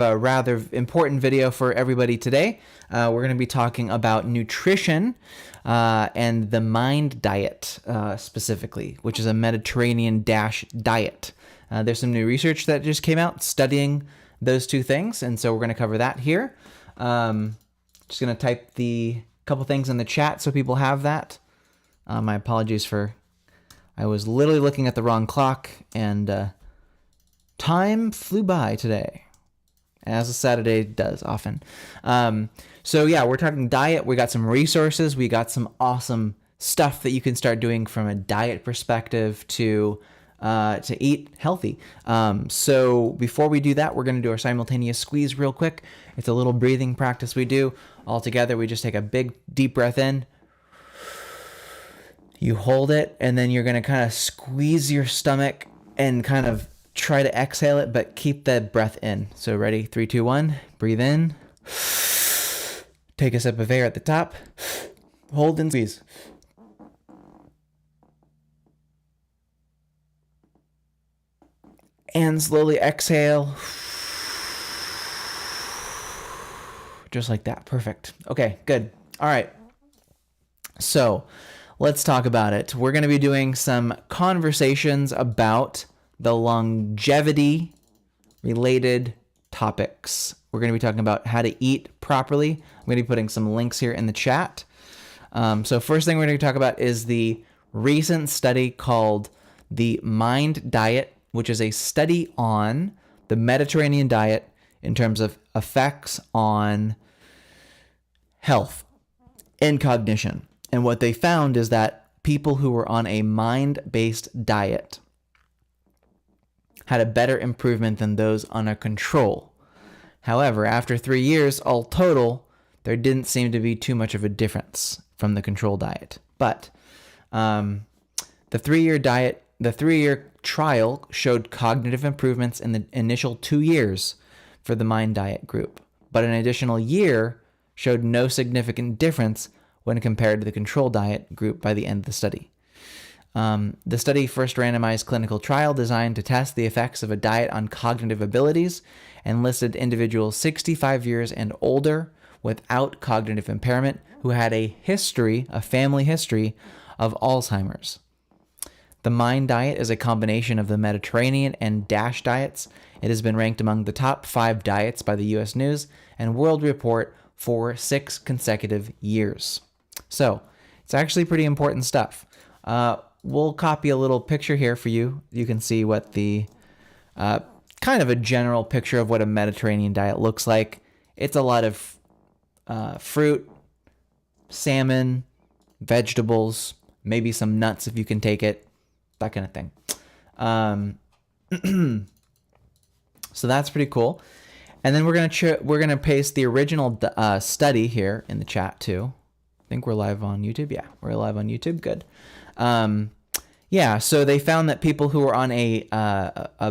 A rather important video for everybody today. We're going to be talking about nutrition and the MIND diet specifically, which is a Mediterranean diet. There's some new research that just came out studying those two things, and so we're going to cover that here. Just going to type the couple things in the chat so people have that. My apologies for, I was literally looking at the wrong clock, and time flew by today, as a Saturday does often. So yeah, we're talking diet. We got some resources. We got some awesome stuff that you can start doing from a diet perspective to eat healthy. So before we do that, we're going to do our simultaneous squeeze real quick. It's a little breathing practice we do. All together, we just take a big, deep breath in. You hold it, and then you're going to kind of squeeze your stomach and kind of try to exhale it, but keep the breath in. So ready? 3, 2, 1. Breathe in. Take a sip of air at the top. Hold and squeeze. And slowly exhale. Just like that. Perfect. Okay, good. All right. So let's talk about it. We're going to be doing some conversations about the longevity related topics. We're going to be talking about how to eat properly. I'm going to be putting some links here in the chat. So first thing we're going to talk about is the recent study called the MIND diet, which is a study on the Mediterranean diet in terms of effects on health and cognition. And what they found is that people who were on a mind-based diet had a better improvement than those on a control. However, after 3 years, all total, there didn't seem to be too much of a difference from the control diet. But the 3-year trial showed cognitive improvements in the initial 2 years for the MIND diet group, but an additional year showed no significant difference when compared to the control diet group by the end of the study. The study first randomized clinical trial designed to test the effects of a diet on cognitive abilities and listed individuals 65 years and older without cognitive impairment who had a family history of Alzheimer's. The MIND diet is a combination of the Mediterranean and DASH diets. It has been ranked among the top 5 diets by the U.S. News and World Report for 6 consecutive years. So it's actually pretty important stuff. We'll copy a little picture here for you. You can see what the kind of a general picture of what a Mediterranean diet looks like. It's a lot of fruit, salmon, vegetables, maybe some nuts if you can take it, that kind of thing. So that's pretty cool. And then we're gonna paste the original study here in the chat too. I think we're live on YouTube. Yeah, we're live on YouTube. Good. Yeah, so they found that people who were on a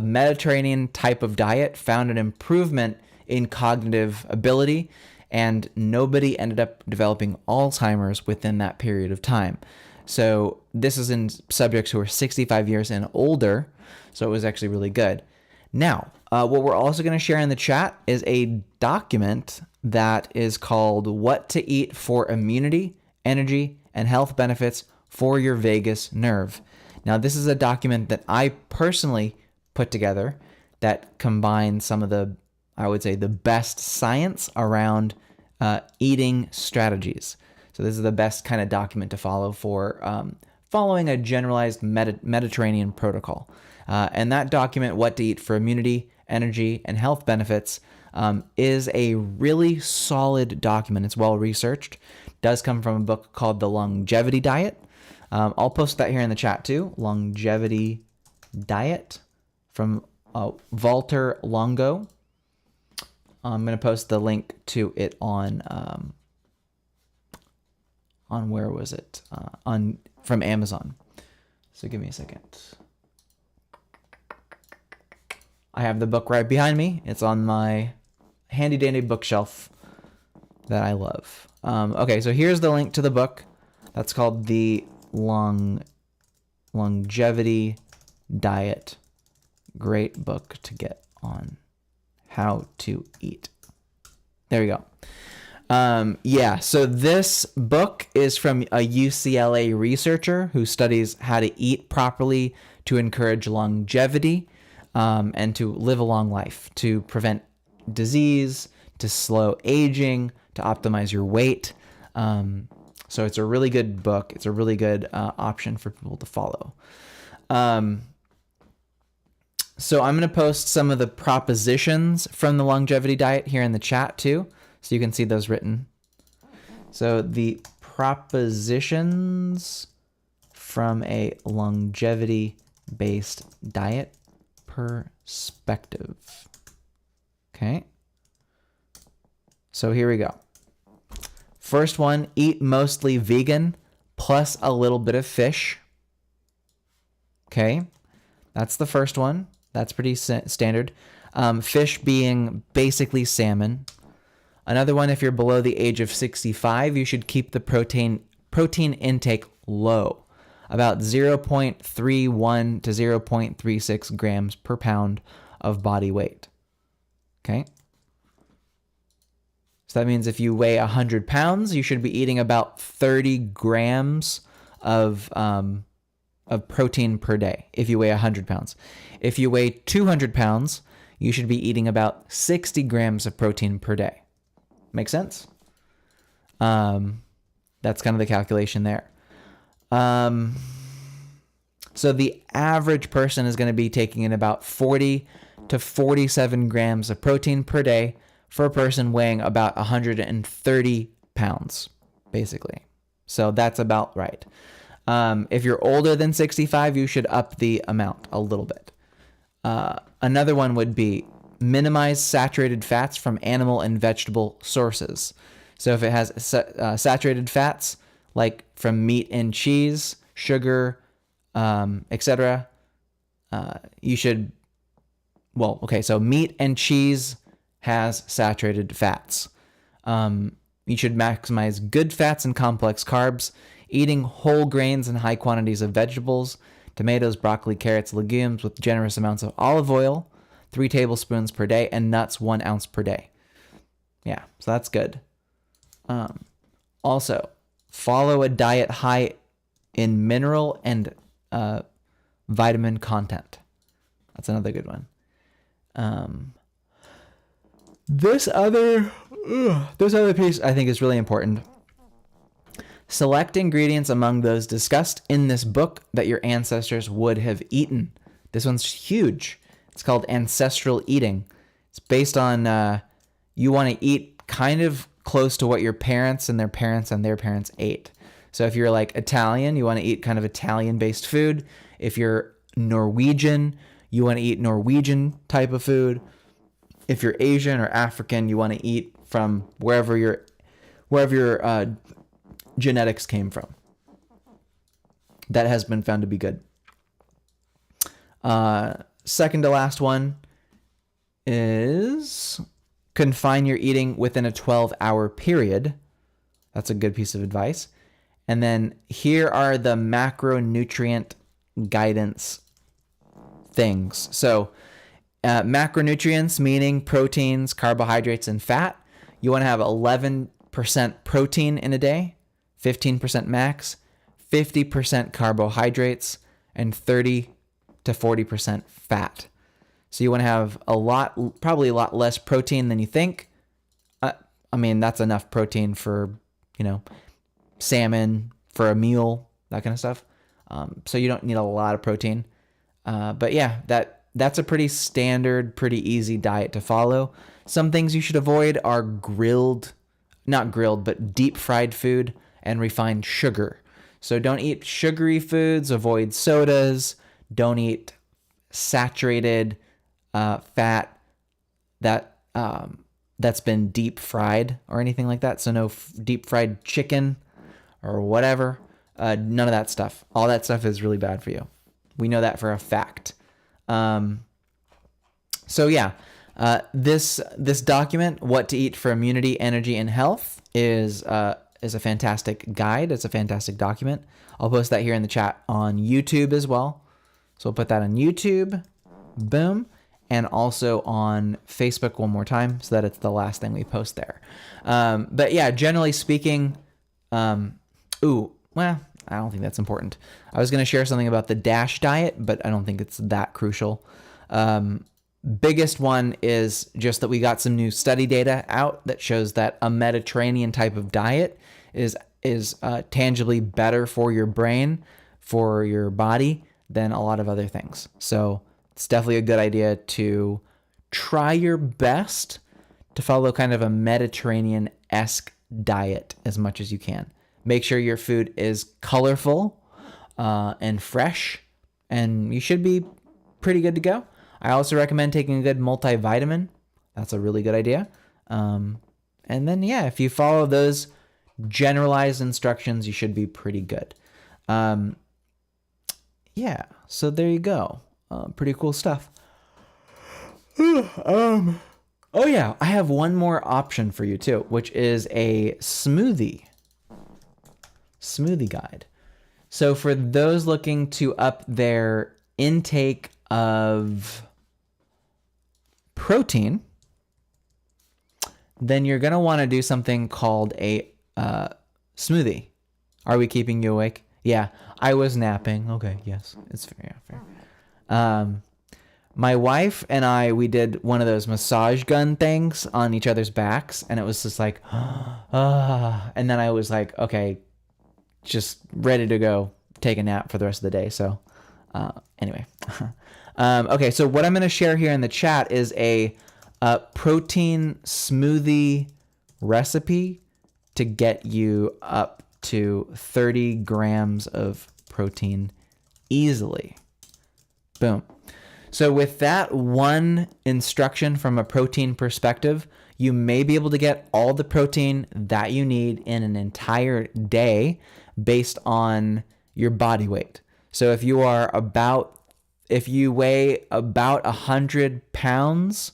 Mediterranean type of diet found an improvement in cognitive ability, and nobody ended up developing Alzheimer's within that period of time. So this is in subjects who are 65 years and older, so it was actually really good. Now, what we're also going to share in the chat is a document that is called What to Eat for Immunity, Energy, and Health Benefits for Your Vagus Nerve. Now, this is a document that I personally put together that combines some of the, I would say, the best science around eating strategies. So this is the best kind of document to follow for following a generalized Mediterranean protocol. And that document, What to Eat for Immunity, Energy, and Health Benefits, is a really solid document. It's well researched. It does come from a book called The Longevity Diet. I'll post that here in the chat too. Longevity Diet from Walter Longo. I'm going to post the link to it on where was it? From Amazon. So give me a second. I have the book right behind me. It's on my handy dandy bookshelf that I love. Okay, so here's the link to the book. That's called The Longevity Diet. Great book to get on how to eat. There we go. Yeah, so this book is from a UCLA researcher who studies how to eat properly to encourage longevity and to live a long life, to prevent disease, to slow aging, to optimize your weight. So it's a really good book. It's a really good option for people to follow. So I'm going to post some of the propositions from the longevity diet here in the chat too, so you can see those written. So the propositions from a longevity-based diet perspective. Okay. So here we go. First one, eat mostly vegan plus a little bit of fish. Okay. That's the first one. That's pretty standard. Fish being basically salmon. Another one, if you're below the age of 65, you should keep the protein intake low, about 0.31 to 0.36 grams per pound of body weight. Okay? So that means if you weigh 100 pounds, you should be eating about 30 grams of protein per day if you weigh 100 pounds. If you weigh 200 pounds, you should be eating about 60 grams of protein per day. Make sense? That's kind of the calculation there. So the average person is going to be taking in about 40 to 47 grams of protein per day for a person weighing about 130 pounds, basically. So that's about right. If you're older than 65, you should up the amount a little bit. Another one would be minimize saturated fats from animal and vegetable sources. So if it has saturated fats, like from meat and cheese, sugar, etc., you should, so meat and cheese has saturated fats. You should maximize good fats and complex carbs, eating whole grains and high quantities of vegetables, tomatoes, broccoli, carrots, legumes with generous amounts of olive oil, 3 tablespoons per day, and nuts 1 ounce per day. Yeah, so that's good. Also, follow a diet high in mineral and vitamin content. That's another good one. This other piece I think is really important. Select ingredients among those discussed in this book that your ancestors would have eaten. This one's huge. It's called ancestral eating. It's based on you want to eat kind of close to what your parents and their parents and their parents ate. So if you're like Italian, you want to eat kind of Italian-based food. If you're Norwegian, you want to eat Norwegian type of food. If you're Asian or African, you want to eat from wherever your genetics came from. That has been found to be good. Second to last one is confine your eating within a 12-hour period. That's a good piece of advice. And then here are the macronutrient guidance things. So macronutrients, meaning proteins, carbohydrates, and fat. You want to have 11% protein in a day, 15% max, 50% carbohydrates, and 30 to 40% fat. So you want to have probably a lot less protein than you think. I mean, that's enough protein for, salmon, for a meal, that kind of stuff. So you don't need a lot of protein. But yeah, that's a pretty standard, pretty easy diet to follow. Some things you should avoid are deep fried food and refined sugar. So don't eat sugary foods, avoid sodas, don't eat saturated fat that's been deep fried or anything like that. So no deep fried chicken or whatever. None of that stuff. All that stuff is really bad for you. We know that for a fact. So yeah, this document, What to Eat for Immunity, Energy, and Health, is a fantastic guide. It's a fantastic document. I'll post that here in the chat on YouTube as well. So we'll put that on YouTube. Boom. and also on Facebook one more time so that it's the last thing we post there. But yeah, generally speaking, well, I don't think that's important. I was going to share something about the DASH diet, but I don't think it's that crucial. Biggest one is just that we got some new study data out that shows that a Mediterranean type of diet is tangibly better for your brain, for your body, than a lot of other things. So it's definitely a good idea to try your best to follow kind of a Mediterranean-esque diet as much as you can. Make sure your food is colorful and fresh, and you should be pretty good to go. I also recommend taking a good multivitamin. That's a really good idea. And then, yeah, if you follow those generalized instructions, you should be pretty good. Yeah, so there you go. Pretty cool stuff. Oh yeah, I have one more option for you too, which is a smoothie guide. So for those looking to up their intake of protein, then you're going to want to do something called a smoothie. Are we keeping you awake? Yeah, I was napping. Okay, yes, it's fair. Yeah, fair. My wife and I, we did one of those massage gun things on each other's backs, and it was just like, and then I was like, okay, just ready to go take a nap for the rest of the day. So anyway, okay, so what I'm going to share here in the chat is a protein smoothie recipe to get you up to 30 grams of protein easily. Boom. So with that one instruction from a protein perspective, you may be able to get all the protein that you need in an entire day based on your body weight. So if you weigh about 100 pounds,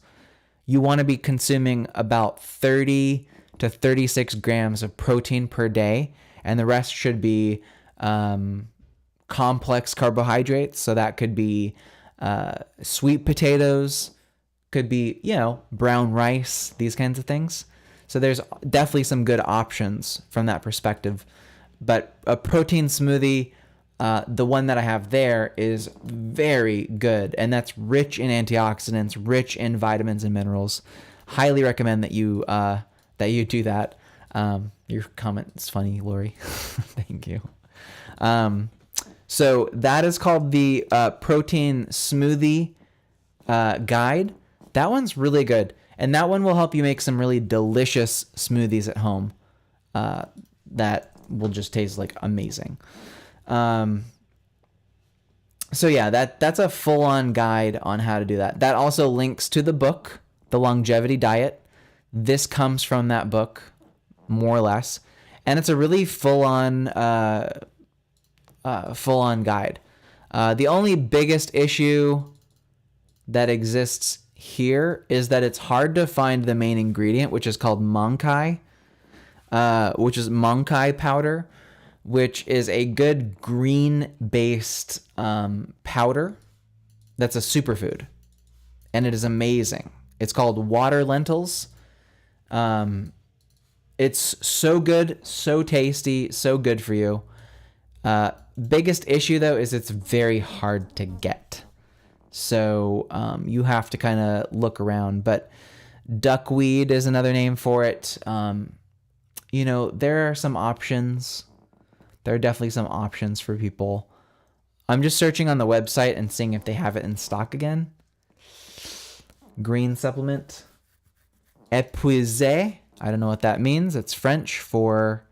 you want to be consuming about 30 to 36 grams of protein per day, and the rest should be complex carbohydrates. So that could be sweet potatoes, could be, brown rice, these kinds of things. So there's definitely some good options from that perspective. But a protein smoothie, the one that I have there, is very good, and that's rich in antioxidants, rich in vitamins and minerals. Highly recommend that you do that. Your comment is funny, Lori. Thank you. So that is called the protein smoothie guide. That one's really good, and that one will help you make some really delicious smoothies at home that will just taste like amazing. So yeah, that's a full-on guide on how to do that. That also links to the book, The Longevity Diet. This comes from that book, more or less, and it's a really full-on guide. The only biggest issue that exists here is that it's hard to find the main ingredient, which is called Monkai, which is Monkai powder, which is a good green-based powder that's a superfood, and it is amazing. It's called water lentils. It's so good, so tasty, so good for you. Biggest issue, though, is it's very hard to get. So you have to kind of look around. But duckweed is another name for it. There are some options. There are definitely some options for people. I'm just searching on the website and seeing if they have it in stock again. Green supplement. Épuisé. I don't know what that means. It's French for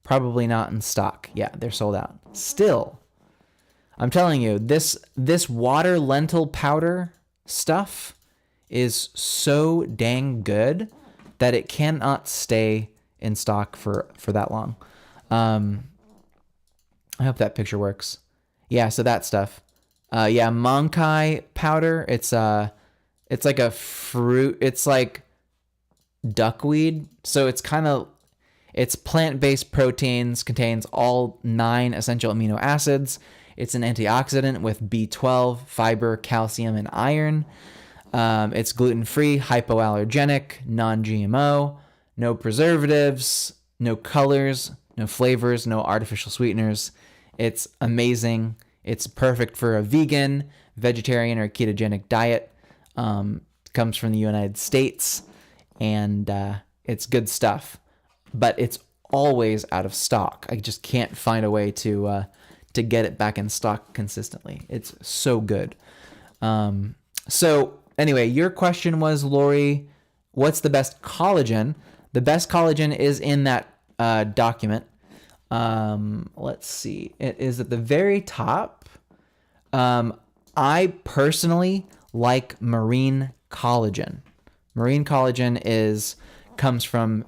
probably not in stock. Yeah, they're sold out. Still, I'm telling you, this water lentil powder stuff is so dang good that it cannot stay in stock for that long. I hope that picture works. Yeah, so that stuff. Monkai powder. It's like a fruit. It's like duckweed. So it's plant-based proteins, contains all 9 essential amino acids. It's an antioxidant with B12, fiber, calcium, and iron. It's gluten-free, hypoallergenic, non-GMO, no preservatives, no colors, no flavors, no artificial sweeteners. It's amazing. It's perfect for a vegan, vegetarian, or ketogenic diet. Comes from the United States, and it's good stuff. But it's always out of stock. I just can't find a way to get it back in stock consistently. It's so good. So anyway, your question was, Lori, what's the best collagen? The best collagen is in that document. Let's see. It is at the very top. I personally like marine collagen. Marine collagen comes from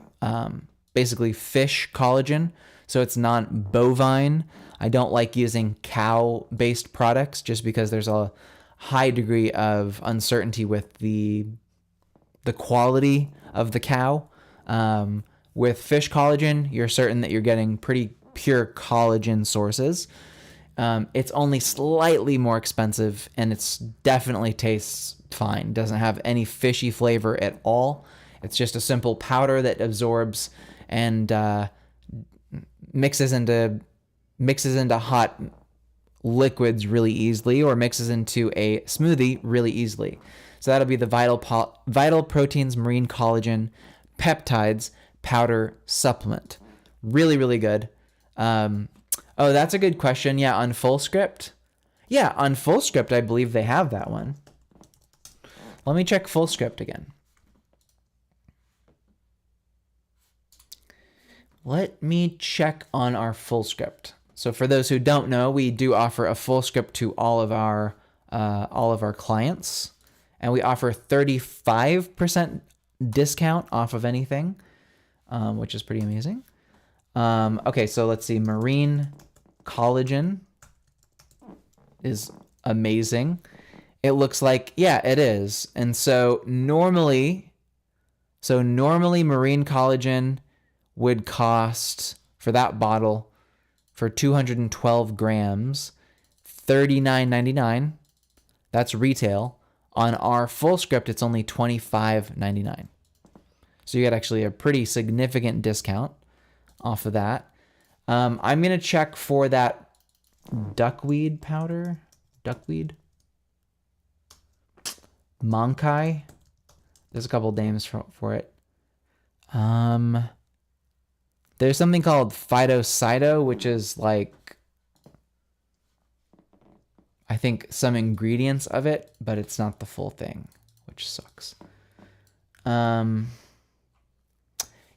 basically fish collagen, so it's not bovine. I don't like using cow-based products just because there's a high degree of uncertainty with the quality of the cow. With fish collagen, you're certain that you're getting pretty pure collagen sources. It's only slightly more expensive, and it's definitely tastes fine. Doesn't have any fishy flavor at all. It's just a simple powder that absorbs and mixes into hot liquids really easily, or mixes into a smoothie really easly. So that'll be the Vital Proteins Marine Collagen Peptides Powder Supplement. Really, really good. Oh, that's a good question. Yeah, on FullScript. Yeah, on FullScript, I believe they have that one. Let me check FullScript again. Let me check on our FullScript. So for those who don't know, we do offer a FullScript to all of our clients, and we offer 35% discount off of anything, which is pretty amazing. Okay, so let's see. Marine collagen is amazing. It looks like, yeah, it is. And so normally marine collagen would cost, for that bottle, for 212 grams, $39.99. That's retail. On our FullScript, it's only $25.99. So you get actually a pretty significant discount off of that. I'm going to check for that duckweed powder. Duckweed? Monkai. There's a couple names for it. There's something called phytocyto, which is like, I think, some ingredients of it, but it's not the full thing, which sucks.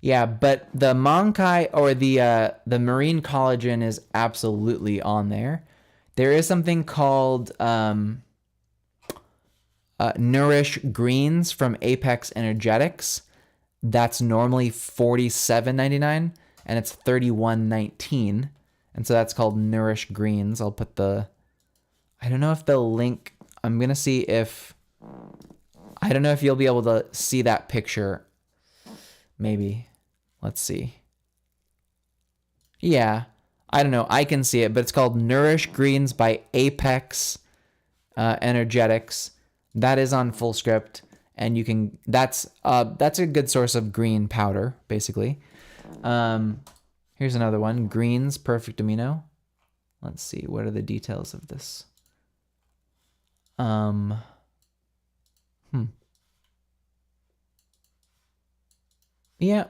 Yeah, but the Monkai, or the marine collagen, is absolutely on there. There is something called Nourish Greens from Apex Energetics. That's normally $47.99, and it's $31.19. And so that's called Nourish Greens. I'll put I don't know if the link, I'm going to see if, I don't know if you'll be able to see that picture. Maybe. Let's see. Yeah, I don't know. I can see it, but it's called Nourish Greens by Apex Energetics. That is on FullScript, and you can. That's a good source of green powder, basically. Here's another one: Greens Perfect Amino. Let's see. What are the details of this? Yeah.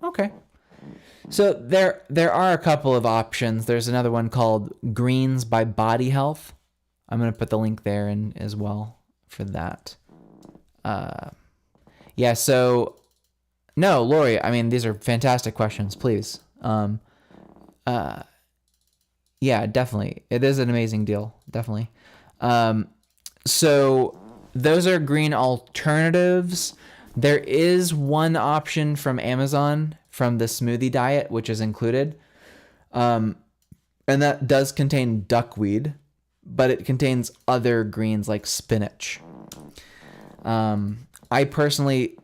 Okay. So there are a couple of options. There's another one called Greens by Body Health. I'm going to put the link there in as well for that. Yeah, so no, Lori, I mean, these are fantastic questions, please. Yeah, definitely. It is an amazing deal, definitely. So those are green alternatives. There is one option from Amazon from the smoothie diet, which is included. And that does contain duckweed, but it contains other greens like spinach. I personally,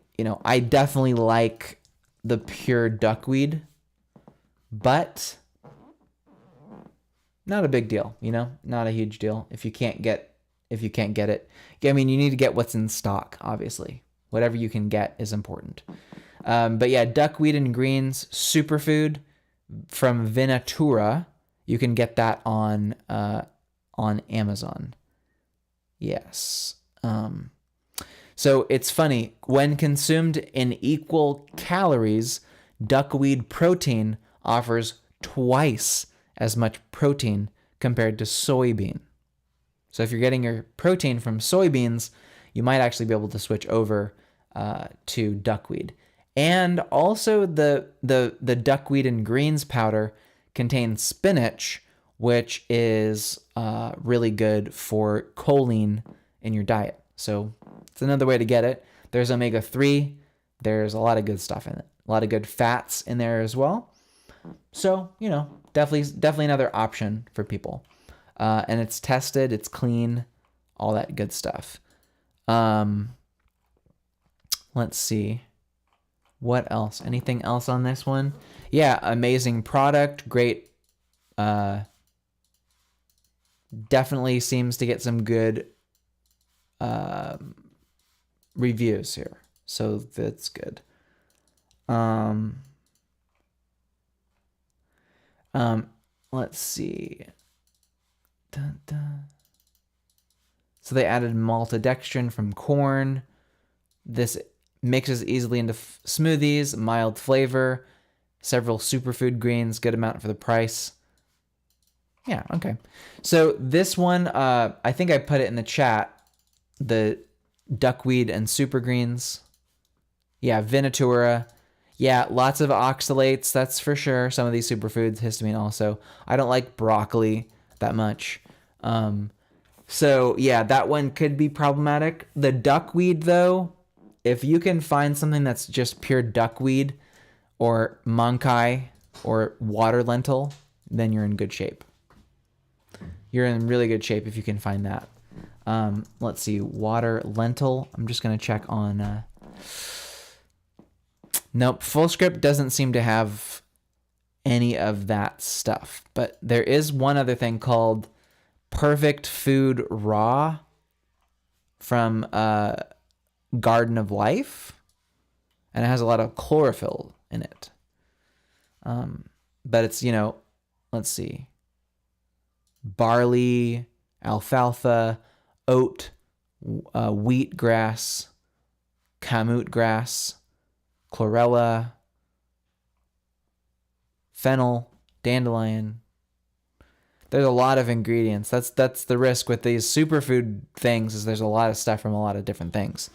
I definitely like the pure duckweed, but not a big deal, not a huge deal. If if you can't get it. I mean, you need to get what's in stock, obviously. Whatever you can get is important. But yeah, duckweed and greens superfood from Venatura. You can get that on Amazon. Yes. So it's funny, when consumed in equal calories, duckweed protein offers twice as much protein compared to soybean. So if you're getting your protein from soybeans, you might actually be able to switch over to duckweed. And also the duckweed and greens powder contains spinach, which is really good for choline in your diet. So it's another way to get it. There's omega-3. There's a lot of good stuff in it. A lot of good fats in there as well. So, you know, definitely another option for people. And it's tested, it's clean, all that good stuff. Let's see. What else? Anything else on this one? Yeah, amazing product. Great. Definitely seems to get some good reviews here. So that's good. Let's see. Dun, dun. So they added maltodextrin from corn. This mixes easily into smoothies, mild flavor, several superfood greens, good amount for the price. Yeah, okay. So this one, I think I put it in the chat, the duckweed and super greens. Yeah, Venatura. Yeah, lots of oxalates, that's for sure. Some of these superfoods, histamine also. I don't like broccoli that much. So yeah, that one could be problematic. The duckweed though, if you can find something that's just pure duckweed or mankai or water lentil, then you're in good shape. You're in really good shape if you can find that. Let's see, water lentil. I'm just going to check on... Nope, Fullscript doesn't seem to have any of that stuff. But there is one other thing called Perfect Food Raw from Garden of Life. And it has a lot of chlorophyll in it. But it's, you know, let's see. Barley, alfalfa, oat, wheat grass, kamut grass, chlorella, fennel, dandelion. There's a lot of ingredients. That's the risk with these superfood things, is there's a lot of stuff from a lot of different things.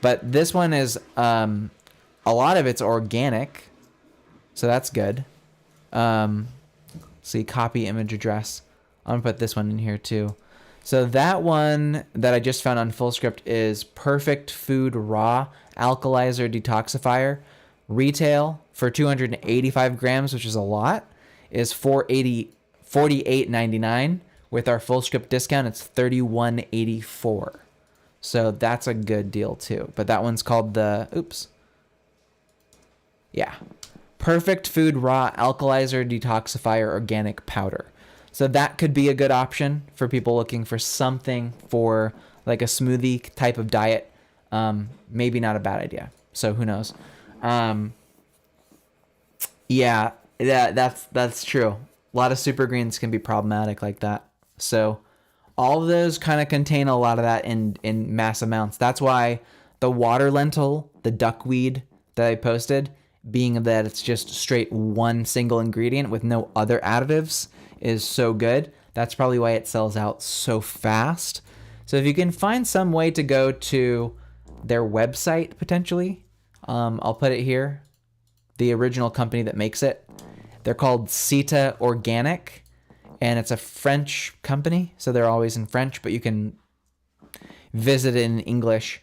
But this one is a lot of it's organic, so that's good. See, copy image address. I'm gonna put this one in here too. So that one that I just found on Fullscript is Perfect Food Raw Alkalizer Detoxifier. Retail for 285 grams, which is a lot, is $48.99. With our Fullscript discount, it's $31.84. So that's a good deal too. But that one's called the, Perfect Food Raw Alkalizer Detoxifier Organic Powder. So that could be a good option for people looking for something for like a smoothie type of diet. Maybe not a bad idea. So who knows? That's true. A lot of super greens can be problematic like that. So all of those kind of contain a lot of that in mass amounts. That's why the water lentil, the duckweed that I posted, being that it's just straight one single ingredient with no other additives, is so good. That's probably why it sells out so fast. So if you can find some way to go to their website potentially, I'll put it here. The original company that makes it. They're called Cita Organic, and it's a French company, so they're always in French, but you can visit it in English.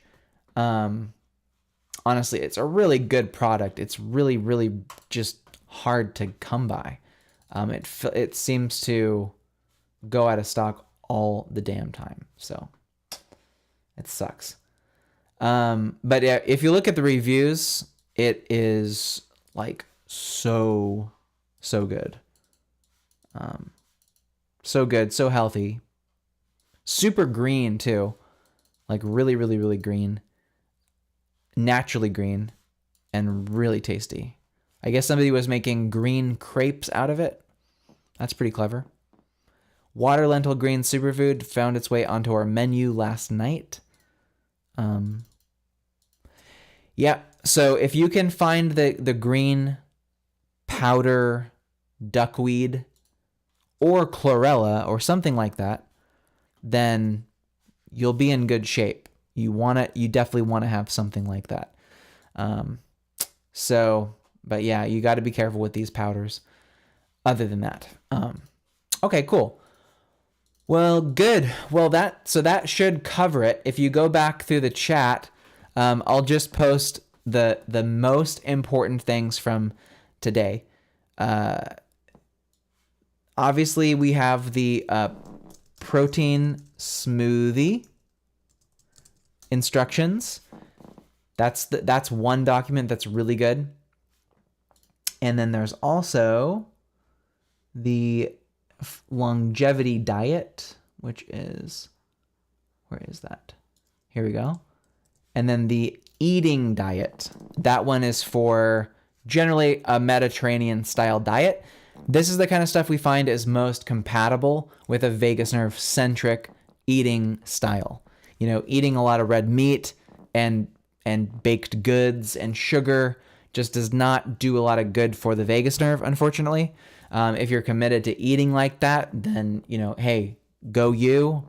Honestly, it's a really good product. It's really, really just hard to come by. It seems to go out of stock all the damn time, so it sucks. But yeah, if you look at the reviews, it is like so good. So good, so healthy. Super green too. Like really, really, really green. Naturally green and really tasty. I guess somebody was making green crepes out of it. That's pretty clever. Water lentil green superfood found its way onto our menu last night. Yeah, so if you can find the green powder duckweed or chlorella or something like that, then you'll be in good shape. You definitely want to have something like that. But yeah, you got to be careful with these powders. Other than that, okay, cool. Well, good. Well, that should cover it. If you go back through the chat, I'll just post the most important things from today. Obviously, we have the protein smoothie instructions. That's one document that's really good. And then there's also the longevity diet, which is, where is that? Here we go. And then the eating diet. That one is for generally a Mediterranean style diet. This is the kind of stuff we find is most compatible with a vagus nerve centric eating style. You know, eating a lot of red meat and baked goods and sugar just does not do a lot of good for the vagus nerve, unfortunately. If you're committed to eating like that, then, you know, hey, go you.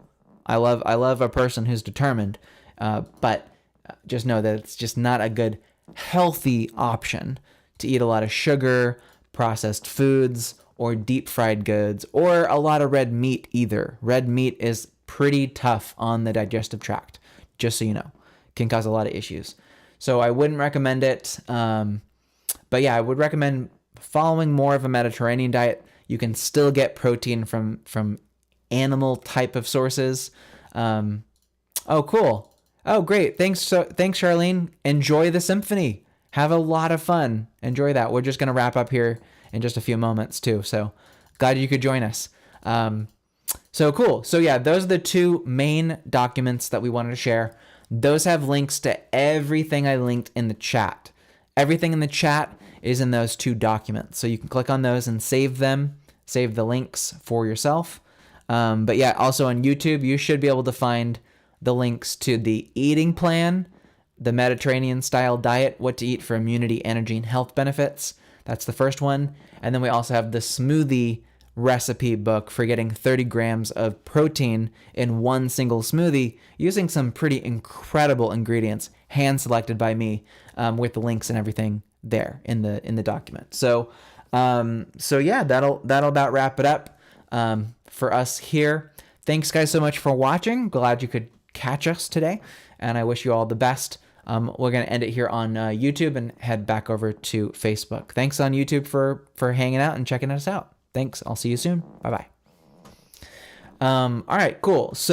I love a person who's determined, but just know that it's just not a good, healthy option to eat a lot of sugar, processed foods, or deep fried goods, or a lot of red meat either. Red meat is pretty tough on the digestive tract, just so you know. Can cause a lot of issues. So I wouldn't recommend it. But yeah, I would recommend following more of a Mediterranean diet. You can still get protein from animal type of sources. Oh, cool. Oh, great. Thanks, Charlene. Enjoy the symphony. Have a lot of fun. Enjoy that. We're just going to wrap up here in just a few moments too. So glad you could join us. So cool. So yeah, those are the two main documents that we wanted to share. Those have links to everything I linked in the chat. Everything in the chat is in those two documents. So you can click on those and save them, save the links for yourself. But yeah, also on YouTube, you should be able to find the links to the eating plan, the Mediterranean style diet, what to eat for immunity, energy, and health benefits. That's the first one. And then we also have the smoothie recipe book for getting 30 grams of protein in one single smoothie using some pretty incredible ingredients hand selected by me, with the links and everything there in the document. So yeah, that'll about wrap it up for us here. Thanks guys so much for watching. Glad you could catch us today, and I wish you all the best. We're going to end it here on YouTube and head back over to Facebook. Thanks on YouTube for hanging out and checking us out. Thanks. I'll see you soon. Bye-bye. All right, cool. So